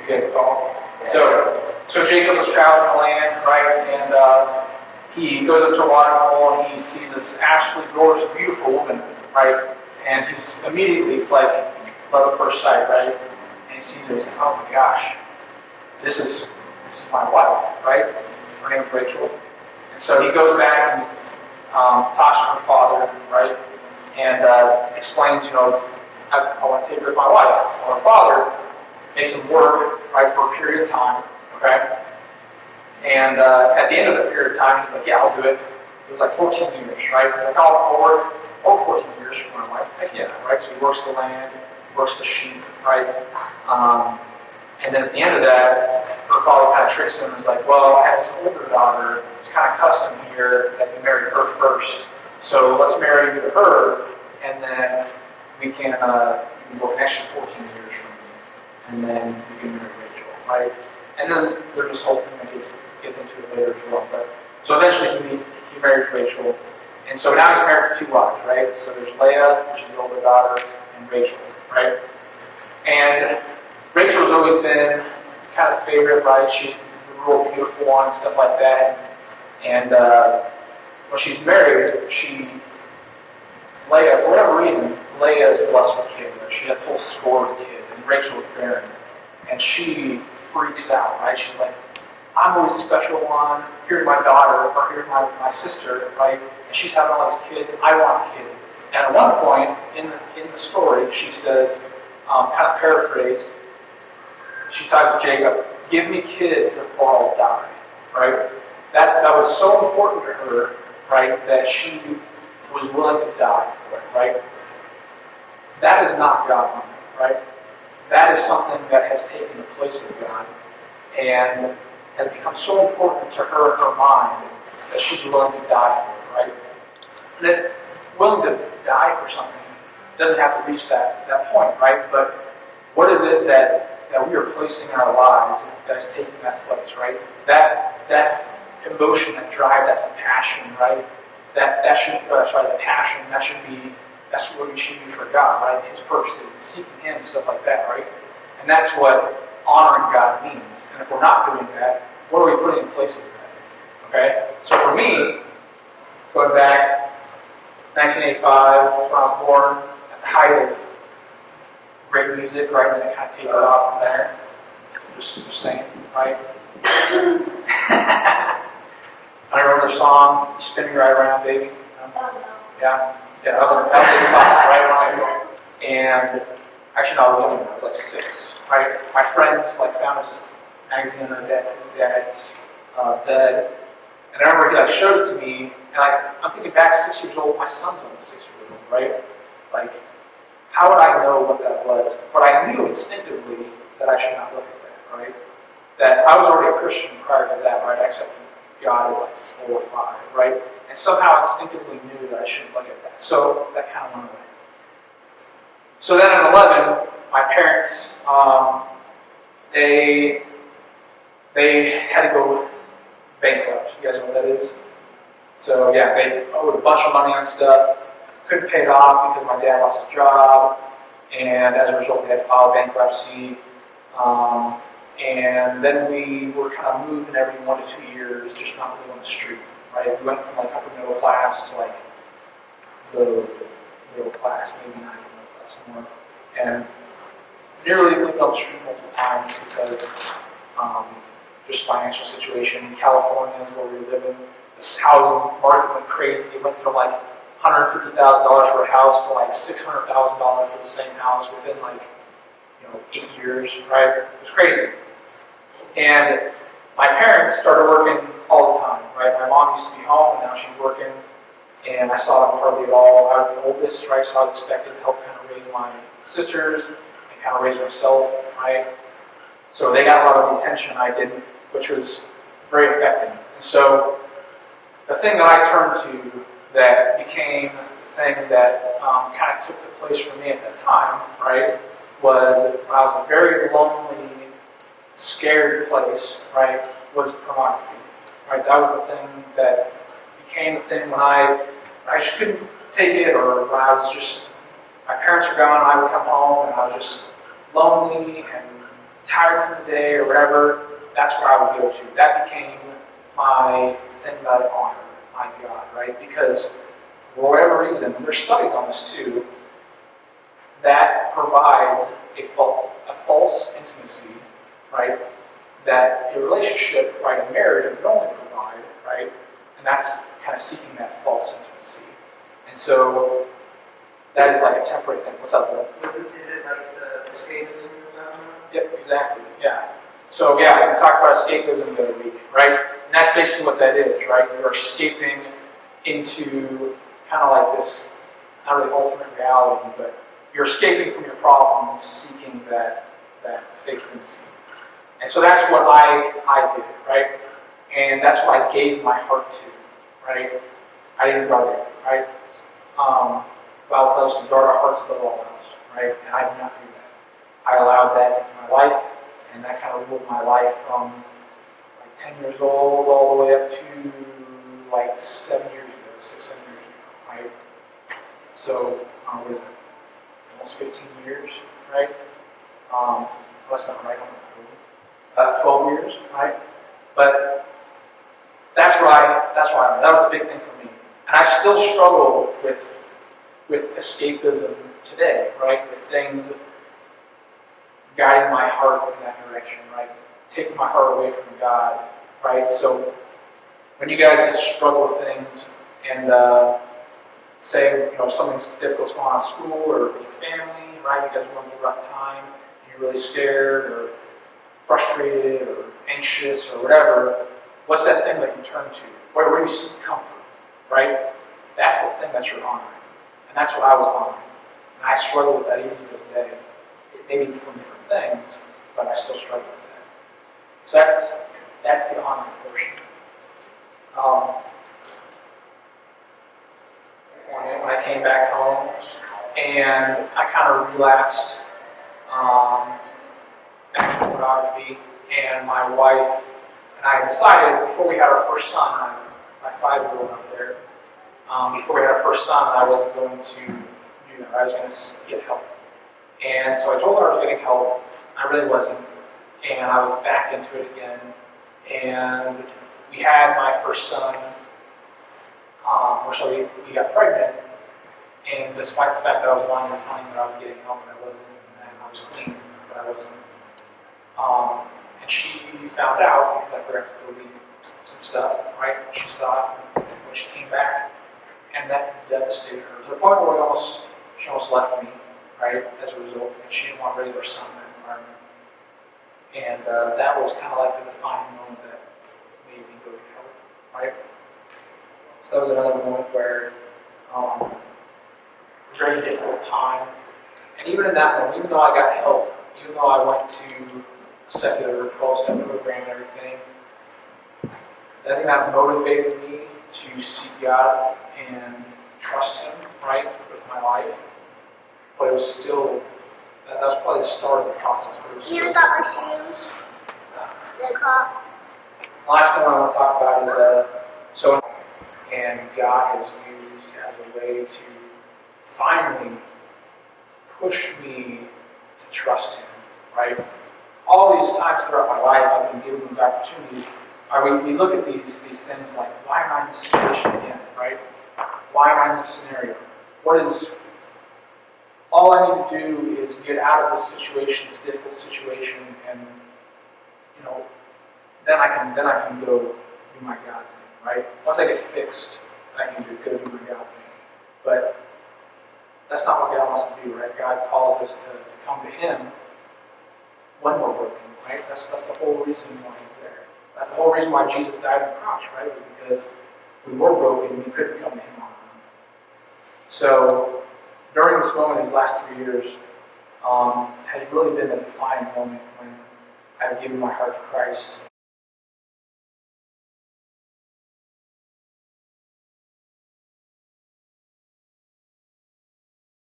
Okay, cool. So Jacob was traveling the land, right? And he goes up to a watering hole and he sees this absolutely gorgeous, beautiful woman, right? And he's immediately, it's like love at first sight, right? And he sees her, he's like, oh my gosh, this is my wife, right? Her name's Rachel. And so he goes back and talks to her father, right? And explains, I want to take her as my wife. Well, her father makes him work, right, for a period of time, okay? And at the end of the period of time, he's like, yeah, I'll do it. It was like 14 years, right? He's like, I'll work 14 years for my wife. Heck yeah, right? So he works the land, works the sheep, right? And then at the end of that, her father kind of tricks him and is like, well, I have this older daughter. It's kind of custom here that you marry her first. So let's marry you to her, and then we can work an extra 14 years from you. And then you can marry Rachel, right? And then there's this whole thing that gets into it later as well. But so eventually he marries Rachel. And so now he's married to two wives, right? So there's Leah, which is the older daughter, and Rachel, right? And Rachel's always been kind of the favorite, right? She's the real beautiful one, stuff like that. And when she's married, Leah, for whatever reason, Leah is blessed with kids. Right? She has a whole score of kids, and Rachel is barren. And she freaks out, right? She's like, I'm always the special one. Here's my daughter, or here's my sister, right? And she's having all these kids. I want kids. And at one point in the story, she says, kind of paraphrased, she talks to Jacob, give me kids or I'll die, right? That was so important to her, right, that she was willing to die for it, right? That is not God, right? That is something that has taken the place of God and has become so important to her mind that she's willing to die for it, right? And that willing to die for something doesn't have to reach that point, right? But what is it that we are placing in our lives that is taking that place, right? That emotion, that drive, that passion, right? That should, the passion, that's what we should do for God, right? His purposes and seeking Him and stuff like that, right? And that's what honoring God means. And if we're not doing that, what are we putting in place of that? Okay? So for me, going back, 1985, that's when I was born, at the height of great music, right? And then it kind of tapered off from there. Just saying, right? I remember the song, Spin Me Right Around, Baby. Yeah, that was 85, right? And actually, no, I was like 6, right? My friends found this magazine in his dad's bed, and I remember he showed it to me, and I'm thinking back 6 years old. My son's only 6 years old, right? How would I know what that was? But I knew instinctively that I should not look at that, right? That I was already a Christian prior to that, right? I accepted God at 4 or 5, right? And somehow instinctively knew that I shouldn't look at that. So that kind of went away. So then at 11, my parents, they had to go bankrupt. You guys know what that is? So yeah, they owed a bunch of money on stuff. Couldn't pay it off because my dad lost his job, and as a result, they had to file bankruptcy. And then we were kind of moving every 1 to 2 years, just not really on the street, right? We went from upper middle class to low middle class, maybe not even middle class anymore. And nearly lived on the street multiple times because just financial situation. In California is where we were living. This housing market went crazy. It went from $150,000 for a house to $600,000 for the same house within 8 years, right? It was crazy. And my parents started working all the time, right? My mom used to be home, and now she's working, and I saw them hardly at all. I was the oldest, right? So I was expected to help kind of raise my sisters and kind of raise myself, right? So they got a lot of the attention I didn't, which was very effective. And so the thing that I turned to that became the thing that kind of took the place for me at that time, right, was when I was in a very lonely, scared place, right, was pornography, right? That was the thing that became the thing when I just couldn't take it, or when I was just, my parents were gone, I would come home, and I was just lonely and tired from the day or whatever, that's where I would go to. That became my thing that I honor my God, right? Because for whatever reason, and there's studies on this too, that provides a false intimacy, right? That a relationship, right, a marriage would only provide, right? And that's kind of seeking that false intimacy. And so that is like a temporary thing. What's up, Bill? Is it like the escapism you're talking about? Yep, exactly. Yeah. So yeah, we talked about escapism the other week, right? And that's basically what that is, right? You're escaping into kind of like this, not really ultimate reality, but you're escaping from your problems, seeking that fake intimacy. And so that's what I did, right? And that's what I gave my heart to, right? I didn't guard it, right? Bible tells us to guard our hearts above all else, right? And I did not do that. I allowed that into my life, and that kind of ruled my life from like 10 years old all the way up to like 7 years ago, 6, 7 years ago, right? So, what is it? Almost 15 years, right? That's not right. 12 years, right? But that's why I'm at. That was the big thing for me. And I still struggle with escapism today, right? With things guiding my heart in that direction, right? Taking my heart away from God, right? So when you guys struggle with things and say, something's difficult's going on at school or with your family, right? You guys are going through a rough time, and you're really scared or frustrated or anxious or whatever, what's that thing that you turn to? Where do you seek comfort, right? That's the thing that you're honoring. And that's what I was honoring. And I struggle with that even to this day. It may be from different things, but I still struggle with that. So that's the honoring portion. When I came back home, and I kind of relapsed back to pornography, and my wife and I decided before we had our first son, my 5-year-old up there, before we had our first son, I wasn't going to do that. I was going to get help. And so I told her I was getting help. I really wasn't. And I was back into it again. And we had my first son, we got pregnant. And despite the fact that I was lying and telling that I was getting help and I wasn't, and I was clean, but I wasn't. And she found out because I forgot to go read some stuff, right? She saw it when she came back, and that devastated her to the point where she almost left me, right? As a result, and she didn't want to raise her son in that environment. And that was kind of like the defining moment that made me go to help, right? So that was another moment where a very difficult time. And even in that moment, even though I got help, even though I went to secular 12-step program and everything, I think that motivated me to seek God and trust Him, right, with my life. But it was still, that was probably the start of the process. But it was still, got my shoes. The cop. the last one I want to talk about is and God has used as a way to finally push me to trust Him, right? All these times throughout my life, I've been given these opportunities. We look at these things like, why am I in this situation again, right? Why am I in this scenario? All I need to do is get out of this situation, this difficult situation, and then I can go do my God thing, right? Once I get fixed, then I can go do my God thing. But that's not what God wants to do, right? God calls us to come to Him when we're broken, right? That's the whole reason why He's there. That's the whole reason why Jesus died on the cross, right? Because we were broken and we couldn't come to Him on our own. So during this moment, these last 3 years, has really been a defining moment when I've given my heart to Christ.